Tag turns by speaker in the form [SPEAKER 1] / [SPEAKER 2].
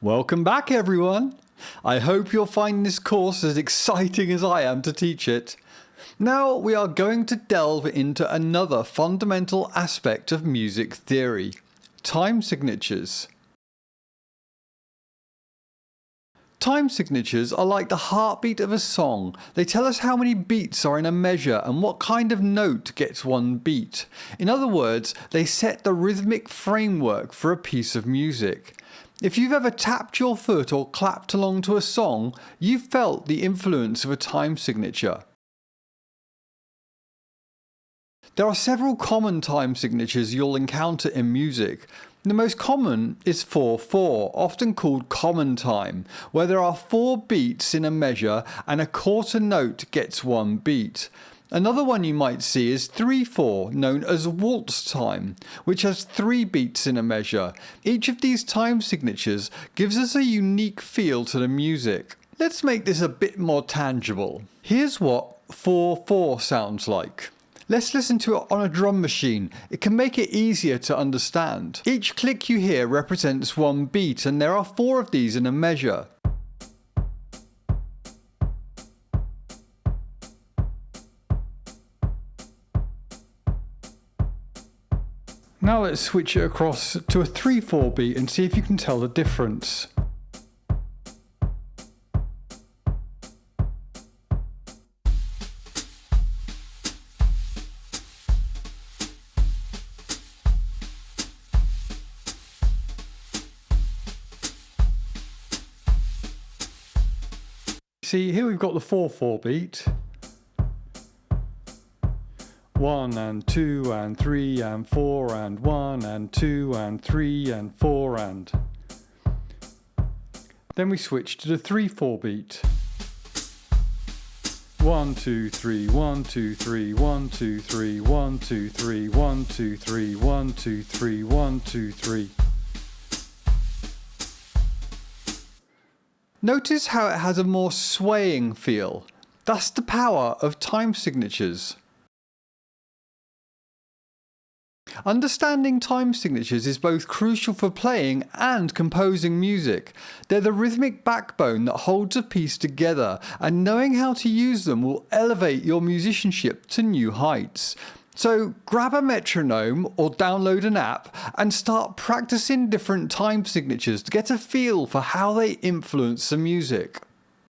[SPEAKER 1] Welcome back, everyone. I hope you'll find this course as exciting as I am to teach it. Now we are going to delve into another fundamental aspect of music theory: time signatures. Time signatures are like the heartbeat of a song. They tell us how many beats are in a measure and what kind of note gets one beat. In other words, they set the rhythmic framework for a piece of music. If you've ever tapped your foot or clapped along to a song, you've felt the influence of a time signature. There are several common time signatures you'll encounter in music. The most common is 4/4, often called common time, where there are 4 beats in a measure and a quarter note gets one beat. Another one you might see is 3/4, known as waltz time, which has 3 beats in a measure. Each of these time signatures gives us a unique feel to the music. Let's make this a bit more tangible. Here's what 4/4 sounds like. Let's listen to it on a drum machine. It can make it easier to understand. Each click you hear represents one beat, and there are 4 of these in a measure. Now let's switch it across to a 3/4 beat and see if you can tell the difference. See, here we've got the 4/4 beat. 1 and 2 and 3 and 4 and 1 and 2 and 3 and 4 and. Then we switch to the 3/4 beat. 1 2 3 1 2 3 1 2 3 1 2 3 1 2 3 1 2 3 1 2 3. Notice how it has a more swaying feel. That's the power of time signatures. Understanding time signatures is both crucial for playing and composing music. They're the rhythmic backbone that holds a piece together, and knowing how to use them will elevate your musicianship to new heights. So grab a metronome or download an app and start practicing different time signatures to get a feel for how they influence the music.